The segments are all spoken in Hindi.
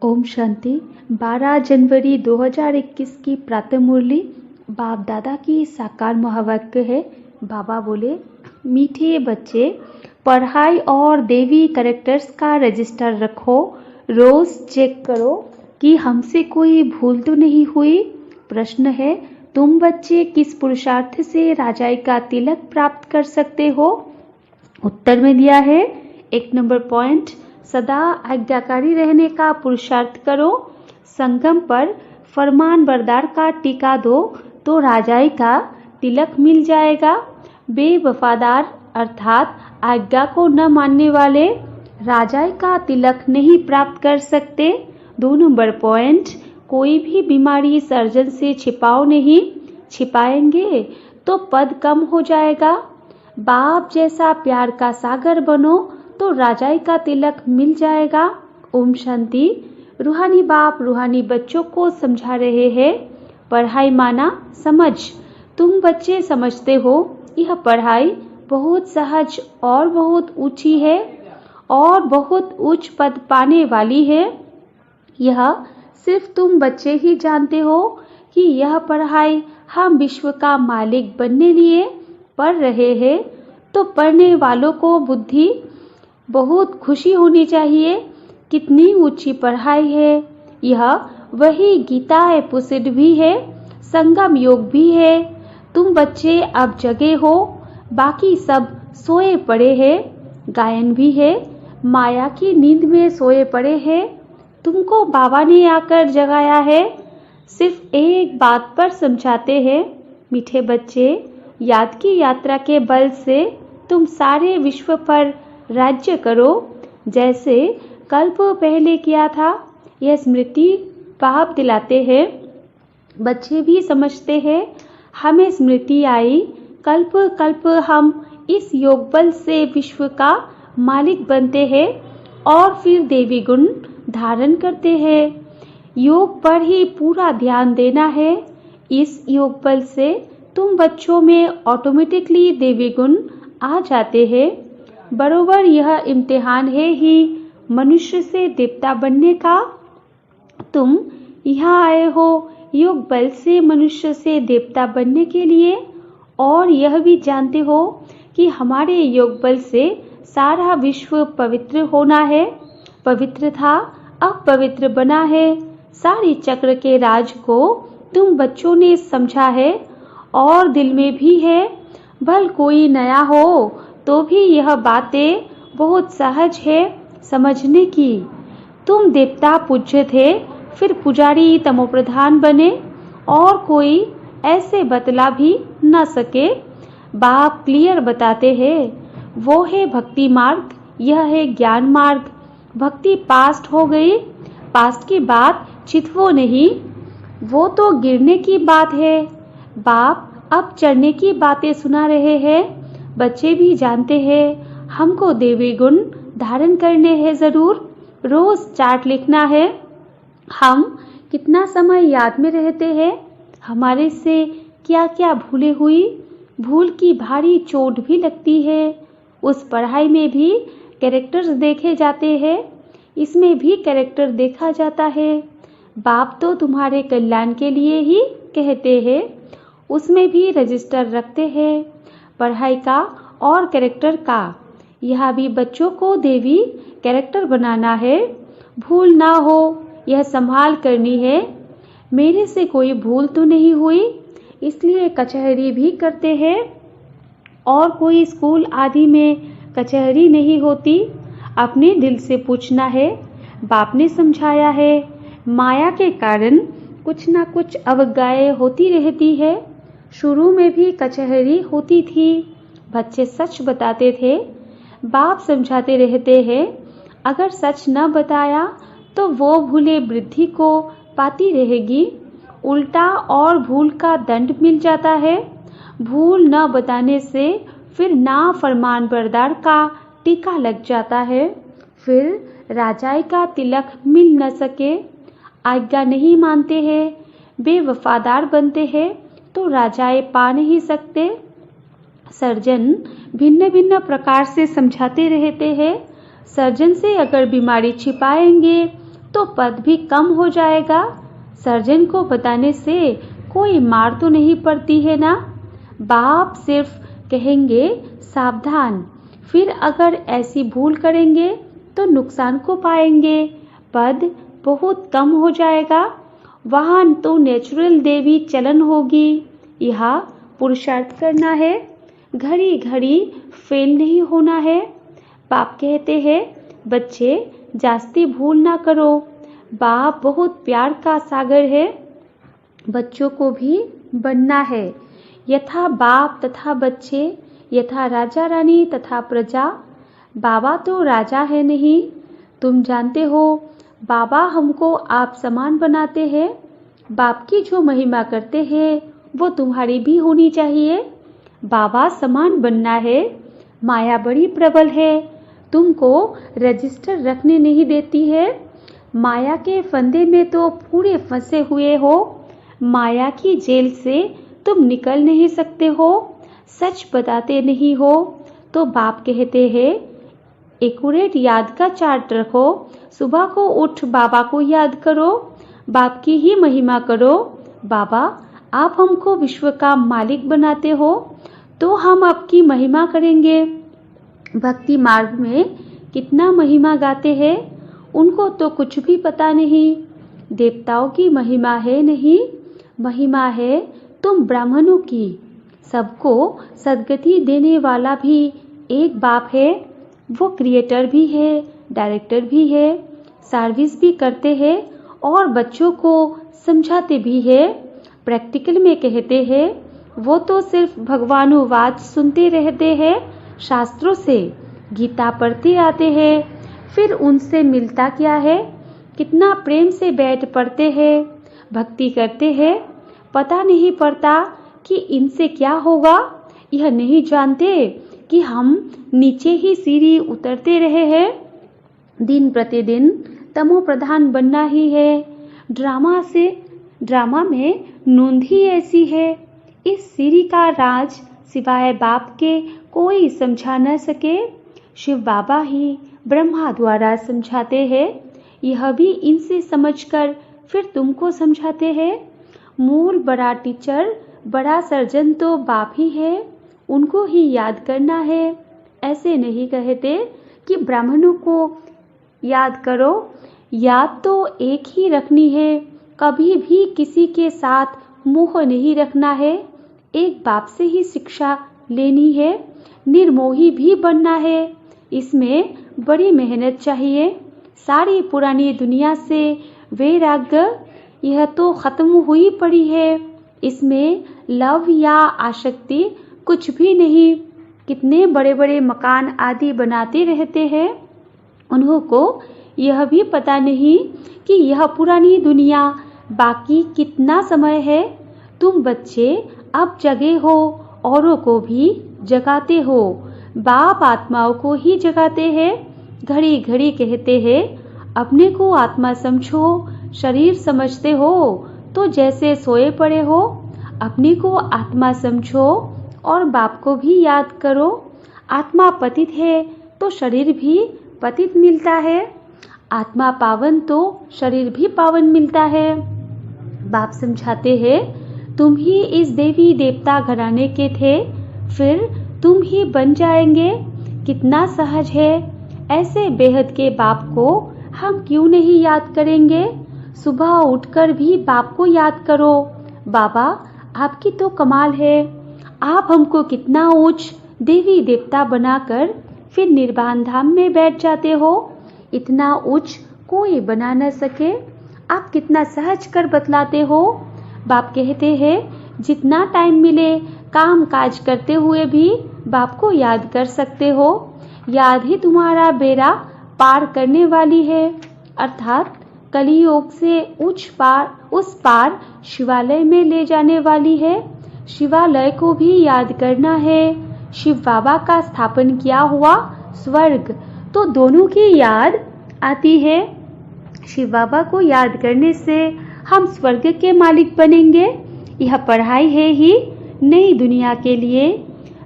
ओम शांति। 12 जनवरी 2021 की प्रातः मुरली बाप दादा की साकार महावाक्य है। बाबा बोले, मीठे बच्चे, पढ़ाई और देवी कैरेक्टर्स का रजिस्टर रखो। रोज चेक करो कि हमसे कोई भूल तो नहीं हुई। प्रश्न है, तुम बच्चे किस पुरुषार्थ से राजाई का तिलक प्राप्त कर सकते हो? उत्तर में दिया है 1 नंबर पॉइंट, सदा आज्ञाकारी रहने का पुरुषार्थ करो। संगम पर फरमान बरदार का टीका दो तो राजाई का तिलक मिल जाएगा। बेवफादार अर्थात आज्ञा को न मानने वाले राजाई का तिलक नहीं प्राप्त कर सकते। 2 नंबर पॉइंट, कोई भी बीमारी सर्जन से छिपाओ नहीं, छिपाएंगे तो पद कम हो जाएगा। बाप जैसा प्यार का सागर बनो तो राजाई का तिलक मिल जाएगा। ओम शांति। रूहानी बाप रूहानी बच्चों को समझा रहे हैं, पढ़ाई माना समझ। तुम बच्चे समझते हो यह पढ़ाई बहुत सहज और बहुत ऊंची है और बहुत उच्च पद पाने वाली है। यह सिर्फ तुम बच्चे ही जानते हो कि यह पढ़ाई हम विश्व का मालिक बनने लिए पढ़ रहे हैं। तो पढ़ने वालों को बुद्धि बहुत खुशी होनी चाहिए। कितनी ऊंची पढ़ाई है यह। वही गीता है, पुसिड भी है, संगम योग भी है। तुम बच्चे अब जगे हो, बाकी सब सोए पड़े हैं। गायन भी है, माया की नींद में सोए पड़े हैं। तुमको बाबा ने आकर जगाया है। सिर्फ एक बात पर समझाते हैं, मीठे बच्चे, याद की यात्रा के बल से तुम सारे विश्व पर राज्य करो, जैसे कल्प पहले किया था। यह स्मृति बाप दिलाते हैं। बच्चे भी समझते हैं, हमें स्मृति आई, कल्प कल्प हम इस योग बल से विश्व का मालिक बनते हैं और फिर देवी गुण धारण करते हैं। योग पर ही पूरा ध्यान देना है। इस योग बल से तुम बच्चों में ऑटोमेटिकली देवी गुण आ जाते हैं। बरोबर यह इम्तिहान है ही मनुष्य से देवता बनने का। तुम यहाँ आए हो योग बल से मनुष्य से देवता बनने के लिए और यह भी जानते हो कि हमारे योग बल से सारा विश्व पवित्र होना है। पवित्र था, अब पवित्र बना है। सारी चक्र के राज को तुम बच्चों ने समझा है और दिल में भी है। भल कोई नया हो तो भी यह बातें बहुत सहज है समझने की। तुम देवता पूज्य थे, फिर पुजारी तमोप्रधान बने और कोई ऐसे बतला भी न सके। बाप क्लियर बताते हैं, वो है भक्ति मार्ग, यह है ज्ञान मार्ग। भक्ति पास्ट हो गई, पास्ट की बात चितवो नहीं, वो तो गिरने की बात है। बाप अब चढ़ने की बातें सुना रहे हैं। बच्चे भी जानते हैं हमको देवी गुण धारण करने हैं जरूर। रोज चार्ट लिखना है, हम कितना समय याद में रहते हैं, हमारे से क्या क्या भूले हुई। भूल की भारी चोट भी लगती है। उस पढ़ाई में भी कैरेक्टर्स देखे जाते हैं, इसमें भी कैरेक्टर देखा जाता है। बाप तो तुम्हारे कल्याण के लिए ही कहते हैं, उसमें भी रजिस्टर रखते हैं पढ़ाई का और कैरेक्टर का। यहाँ भी बच्चों को देवी कैरेक्टर बनाना है। भूल ना हो यह संभाल करनी है। मेरे से कोई भूल तो नहीं हुई, इसलिए कचहरी भी करते हैं और कोई स्कूल आदि में कचहरी नहीं होती। अपने दिल से पूछना है। बाप ने समझाया है, माया के कारण कुछ ना कुछ अवज्ञाएं होती रहती है। शुरू में भी कचहरी होती थी, बच्चे सच बताते थे। बाप समझाते रहते हैं, अगर सच न बताया तो वो भूले वृद्धि को पाती रहेगी। उल्टा और भूल का दंड मिल जाता है। भूल न बताने से फिर ना फरमान बरदार का टीका लग जाता है। फिर राजाई का तिलक मिल न सके। आज्ञा नहीं मानते हैं, बेवफादार बनते हैं तो राजाएं पा नहीं सकते। सर्जन भिन्न भिन्न प्रकार से समझाते रहते हैं। सर्जन से अगर बीमारी छिपाएंगे तो पद भी कम हो जाएगा। सर्जन को बताने से कोई मार तो नहीं पड़ती है ना। बाप सिर्फ कहेंगे सावधान, फिर अगर ऐसी भूल करेंगे तो नुकसान को पाएंगे, पद बहुत कम हो जाएगा। वहाँ तो नेचुरल देवी चलन होगी। यहाँ पुरुषार्थ करना है, घड़ी घड़ी फेल नहीं होना है। बाप कहते हैं बच्चे जास्ती भूल ना करो। बाप बहुत प्यार का सागर है, बच्चों को भी बनना है। यथा बाप तथा बच्चे, यथा राजा रानी तथा प्रजा। बाबा तो राजा है नहीं, तुम जानते हो बाबा हमको आप समान बनाते हैं। बाप की जो महिमा करते हैं वो तुम्हारी भी होनी चाहिए। बाबा समान बनना है। माया बड़ी प्रबल है, तुमको रजिस्टर रखने नहीं देती है। माया के फंदे में तो पूरे फंसे हुए हो। माया की जेल से तुम निकल नहीं सकते हो। सच बताते नहीं हो तो बाप कहते हैं एक्यूरेट याद का चार्ट रखो। सुबह को उठ बाबा को याद करो, बाप की ही महिमा करो। बाबा आप हमको विश्व का मालिक बनाते हो तो हम आपकी महिमा करेंगे। भक्ति मार्ग में कितना महिमा गाते हैं, उनको तो कुछ भी पता नहीं। देवताओं की महिमा है नहीं, महिमा है तुम ब्राह्मणों की। सबको सदगति देने वाला भी एक बाप है। वो क्रिएटर भी है, डायरेक्टर भी है, सर्विस भी करते हैं और बच्चों को समझाते भी है। प्रैक्टिकल में कहते हैं वो तो सिर्फ भगवानुवाद सुनते रहते हैं, शास्त्रों से गीता पढ़ते आते हैं, फिर उनसे मिलता क्या है। कितना प्रेम से बैठ पढ़ते हैं, भक्ति करते हैं, पता नहीं पड़ता कि इनसे क्या होगा। यह नहीं जानते कि हम नीचे ही सीढ़ी उतरते रहे हैं। दिन प्रतिदिन तमो प्रधान बनना ही है। ड्रामा में नोंद ही ऐसी है। इस सीढ़ी का राज सिवाय बाप के कोई समझा न सके। शिव बाबा ही ब्रह्मा द्वारा समझाते हैं। यह भी इनसे समझकर फिर तुमको समझाते हैं। मूल बड़ा टीचर, बड़ा सर्जन तो बाप ही है, उनको ही याद करना है। ऐसे नहीं कहते कि ब्राह्मणों को याद करो। याद तो एक ही रखनी है, कभी भी किसी के साथ मोह नहीं रखना है। एक बाप से ही शिक्षा लेनी है, निर्मोही भी बनना है। इसमें बड़ी मेहनत चाहिए। सारी पुरानी दुनिया से वैराग्य यह तो खत्म हुई पड़ी है। इसमें लव या आसक्ति कुछ भी नहीं। कितने बड़े बड़े मकान आदि बनाते रहते हैं, उन्हों को यह भी पता नहीं कि यह पुरानी दुनिया बाकी कितना समय है। तुम बच्चे अब जगे हो, औरों को भी जगाते हो। बाप आत्माओं को ही जगाते हैं। घड़ी घड़ी कहते हैं अपने को आत्मा समझो। शरीर समझते हो तो जैसे सोए पड़े हो। अपने को आत्मा समझो और बाप को भी याद करो। आत्मा पतित है तो शरीर भी पतित मिलता है। आत्मा पावन तो शरीर भी पावन मिलता है। बाप समझाते हैं तुम ही इस देवी देवता घराने के थे, फिर तुम ही बन जाएंगे। कितना सहज है। ऐसे बेहद के बाप को हम क्यों नहीं याद करेंगे। सुबह उठकर भी बाप को याद करो। बाबा आपकी तो कमाल है। आप हमको कितना ऊंच देवी देवता बनाकर फिर निर्वाण धाम में बैठ जाते हो। इतना ऊंच कोई बना न सके। आप कितना सहज कर बतलाते हो। बाप कहते हैं जितना टाइम मिले काम काज करते हुए भी बाप को याद कर सकते हो। याद ही तुम्हारा बेड़ा पार करने वाली है। अर्थात कलियुग से उस पार शिवालय में ले जाने वाली है। शिवालय को भी याद करना है। शिव बाबा का स्थापन किया हुआ स्वर्ग, तो दोनों की याद आती है। शिव बाबा को याद करने से हम स्वर्ग के मालिक बनेंगे। यह पढ़ाई है ही नई दुनिया के लिए।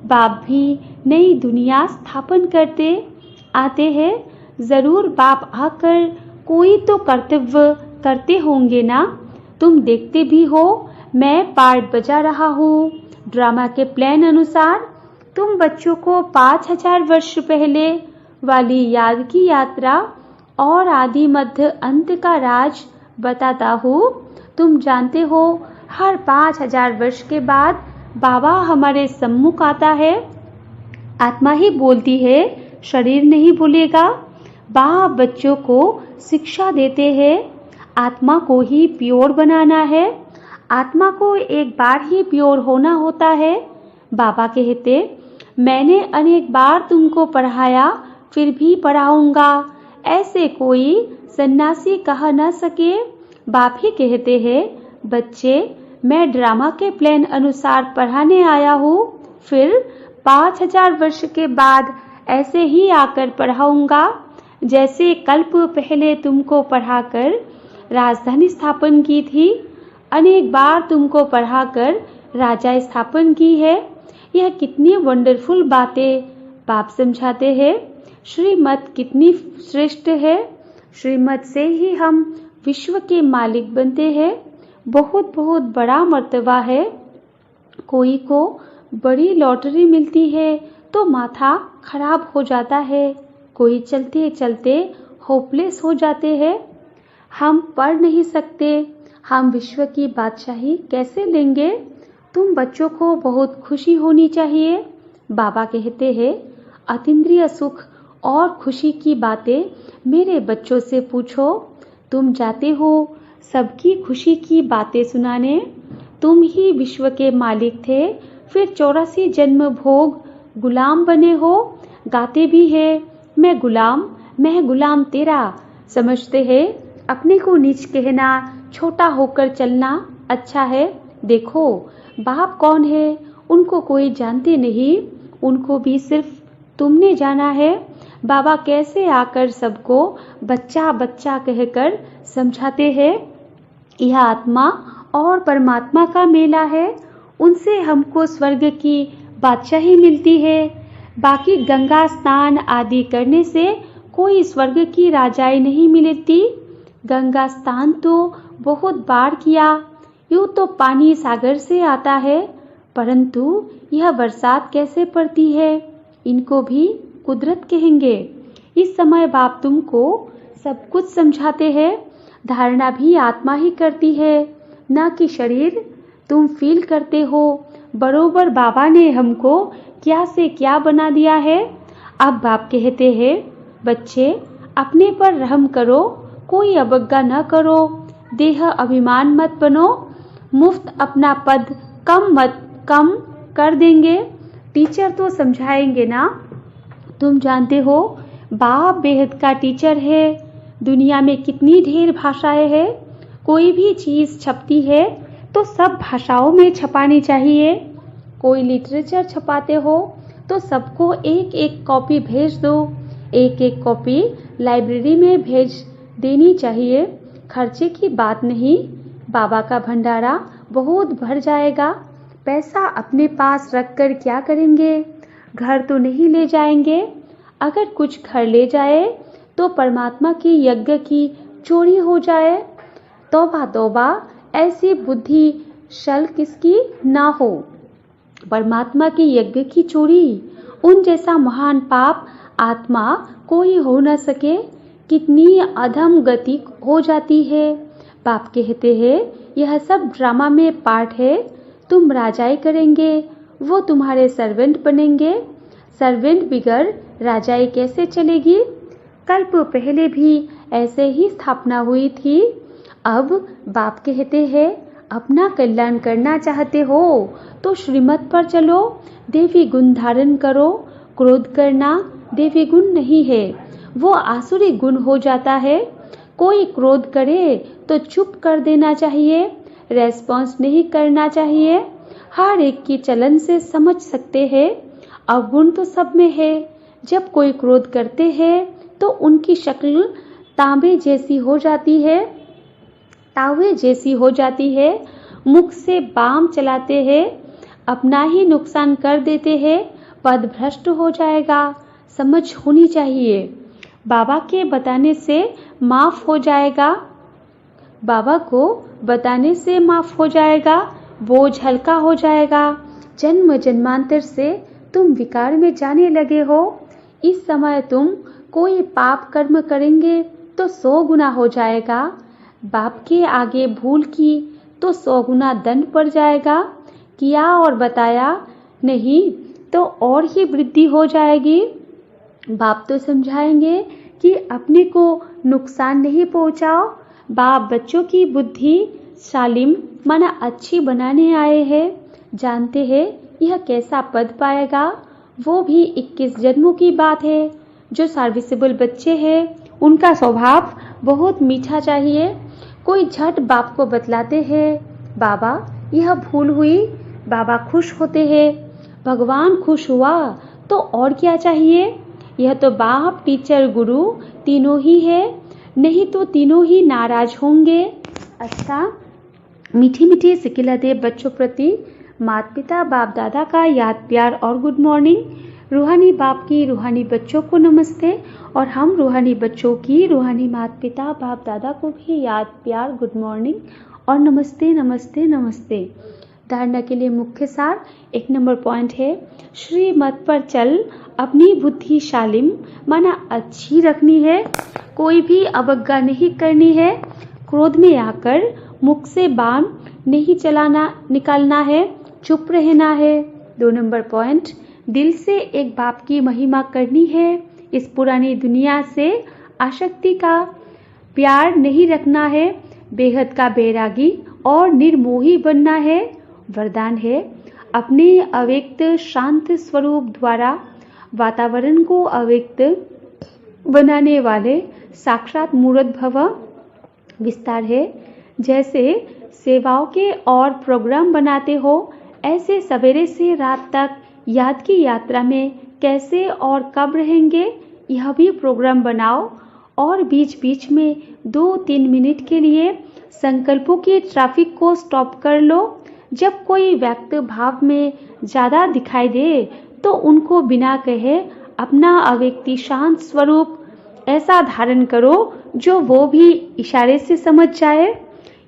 बाप भी नई दुनिया स्थापन करते आते हैं। जरूर बाप आकर कोई तो कर्तव्य करते होंगे ना। तुम देखते भी हो मैं पार्ट बजा रहा हूँ ड्रामा के प्लान अनुसार। तुम बच्चों को 5000 वर्ष पहले वाली याद की यात्रा और आदि मध्य अंत का राज बताता हूँ। तुम जानते हो हर 5000 वर्ष के बाद बाबा हमारे सम्मुख आता है। आत्मा ही बोलती है, शरीर नहीं बोलेगा। बाप बच्चों को शिक्षा देते हैं। आत्मा को ही प्योर बनाना है। आत्मा को एक बार ही प्योर होना होता है। बाबा कहते, मैंने अनेक बार तुमको पढ़ाया फिर भी पढ़ाऊंगा, ऐसे कोई सन्यासी कह न सके। बाप ही कहते हैं, बच्चे मैं ड्रामा के प्लान अनुसार पढ़ाने आया हूँ, फिर 5000 वर्ष के बाद ऐसे ही आकर पढ़ाऊंगा जैसे कल्प पहले तुमको पढ़ाकर राजधानी स्थापन की थी। अनेक बार तुमको पढ़ाकर राजा स्थापन की है। यह कितनी वंडरफुल बातें बाप समझाते हैं। श्रीमत कितनी श्रेष्ठ है। श्रीमत से ही हम विश्व के मालिक बनते हैं। बहुत बहुत बड़ा मर्तबा है। कोई को बड़ी लॉटरी मिलती है तो माथा खराब हो जाता है। कोई चलते चलते होपलेस हो जाते हैं। हम पढ़ नहीं सकते, हम विश्व की बादशाही कैसे लेंगे। तुम बच्चों को बहुत खुशी होनी चाहिए। बाबा कहते हैं, अतीन्द्रिय सुख और खुशी की बातें मेरे बच्चों से पूछो। तुम जाते हो सबकी खुशी की बातें सुनाने। तुम ही विश्व के मालिक थे, फिर 84 जन्म भोग गुलाम बने हो। गाते भी है, मैं गुलाम तेरा। समझते हैं अपने को नीच कहना, छोटा होकर चलना अच्छा है। देखो बाप कौन है उनको कोई जानते नहीं, उनको भी सिर्फ तुमने जाना है। बाबा कैसे आकर सबको बच्चा बच्चा कहकर समझाते हैं। यह आत्मा और परमात्मा का मेला है। उनसे हमको स्वर्ग की बादशाही मिलती है। बाकी गंगा स्नान आदि करने से कोई स्वर्ग की राजाई नहीं मिलती। गंगा स्नान तो बहुत बार किया। यूँ तो पानी सागर से आता है, परंतु यह बरसात कैसे पड़ती है इनको भी कुदरत कहेंगे। इस समय बाप तुमको सब कुछ समझाते हैं। धारणा भी आत्मा ही करती है, न कि शरीर। तुम फील करते हो बरोबर बाबा ने हमको क्या से क्या बना दिया है। अब बाप कहते हैं, बच्चे अपने पर रहम करो, कोई अवज्ञा न करो, देह अभिमान मत बनो। मुफ्त अपना पद कम कर देंगे। टीचर तो समझाएंगे ना। तुम जानते हो बाप बेहद का टीचर है। दुनिया में कितनी ढेर भाषाएं हैं। कोई भी चीज़ छपती है तो सब भाषाओं में छपानी चाहिए। कोई लिटरेचर छपाते हो तो सबको एक एक कॉपी भेज दो। एक एक कॉपी लाइब्रेरी में भेज देनी चाहिए। खर्चे की बात नहीं। बाबा का भंडारा बहुत भर जाएगा। पैसा अपने पास रखकर क्या करेंगे। घर तो नहीं ले जाएंगे। अगर कुछ घर ले जाए तो परमात्मा की यज्ञ की चोरी हो जाए। तौबा तौबा, ऐसी बुद्धि शल किसकी ना हो। परमात्मा की यज्ञ की चोरी, उन जैसा महान पाप आत्मा कोई हो न सके। कितनी अधम गति हो जाती है। बाप कहते हैं, यह सब ड्रामा में पार्ट है। तुम राजाई करेंगे, वो तुम्हारे सर्वेंट बनेंगे। सर्वेंट बिगड़ राजाई कैसे चलेगी। कल्प पहले भी ऐसे ही स्थापना हुई थी। अब बाप कहते हैं, अपना कल्याण करना चाहते हो तो श्रीमत पर चलो। देवी गुण धारण करो। क्रोध करना देवी गुण नहीं है, वो आसुरी गुण हो जाता है। कोई क्रोध करे तो चुप कर देना चाहिए, रेस्पॉन्स नहीं करना चाहिए। हर एक की चलन से समझ सकते हैं। अवगुण तो सब में है। जब कोई क्रोध करते हैं तो उनकी शक्ल तांबे जैसी हो जाती है, तावे जैसी हो जाती है। मुख से बाम चलाते हैं, अपना ही नुकसान कर देते हैं। पद भ्रष्ट हो जाएगा। समझ होनी चाहिए। बाबा के बताने से माफ़ हो जाएगा। बाबा को बताने से माफ़ हो जाएगा, बोझ हल्का हो जाएगा। जन्म जन्मांतर से तुम विकार में जाने लगे हो। इस समय तुम कोई पाप कर्म करेंगे तो 100 गुना हो जाएगा। बाप के आगे भूल की तो 100 गुना दंड पड़ जाएगा। किया और बताया नहीं तो और ही वृद्धि हो जाएगी। बाप तो समझाएंगे कि अपने को नुकसान नहीं पहुंचाओ। बाप बच्चों की बुद्धि सालिम माना अच्छी बनाने आए हैं। जानते हैं यह कैसा पद पाएगा। वो भी 21 जन्मों की बात है। जो सर्विसेबल बच्चे हैं उनका स्वभाव बहुत मीठा चाहिए। कोई झट बाप को बतलाते हैं, बाबा यह भूल हुई। बाबा खुश होते हैं। भगवान खुश हुआ तो और क्या चाहिए। यह तो बाप, टीचर, गुरु तीनों ही है, नहीं तो तीनों ही नाराज होंगे। अच्छा, मीठी मीठी सिकिलते बच्चों प्रति माता पिता बाप दादा का याद प्यार और गुड मॉर्निंग। रूहानी बाप की रूहानी बच्चों को नमस्ते और हम रूहानी बच्चों की रूहानी माता पिता बाप दादा को भी याद प्यार गुड मॉर्निंग और नमस्ते नमस्ते नमस्ते। धारणा के लिए मुख्य सार 1 नंबर पॉइंट है, श्रीमत पर चल। अपनी बुद्धि शालिम माना अच्छी रखनी है। कोई भी अवज्ञा नहीं करनी है। क्रोध में आकर मुख से बाण नहीं निकालना है, चुप रहना है। 2 नंबर पॉइंट, दिल से एक बाप की महिमा करनी है। इस पुरानी दुनिया से आसक्ति का प्यार नहीं रखना है। बेहद का बैरागी और निर्मोही बनना है। वरदान है, अपने अव्यक्त शांत स्वरूप द्वारा वातावरण को अव्यक्त बनाने वाले साक्षात मूर्त भव। विस्तार है, जैसे सेवाओं के और प्रोग्राम बनाते हो, ऐसे सवेरे से रात तक याद की यात्रा में कैसे और कब रहेंगे यह भी प्रोग्राम बनाओ। और बीच बीच में 2-3 मिनट के लिए संकल्पों की ट्रैफिक को स्टॉप कर लो। जब कोई व्यक्त भाव में ज़्यादा दिखाई दे तो उनको बिना कहे अपना अव्यक्ति शांत स्वरूप ऐसा धारण करो जो वो भी इशारे से समझ जाए।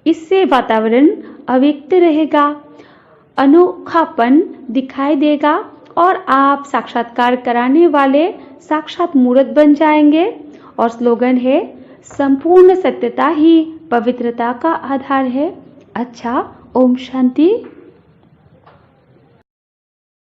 इससे वातावरण अव्यक्त रहेगा, अनोखापन दिखाई देगा और आप साक्षात्कार कराने वाले साक्षात मूर्त बन जाएंगे। और स्लोगन है, संपूर्ण सत्यता ही पवित्रता का आधार है। अच्छा, ओम शांति।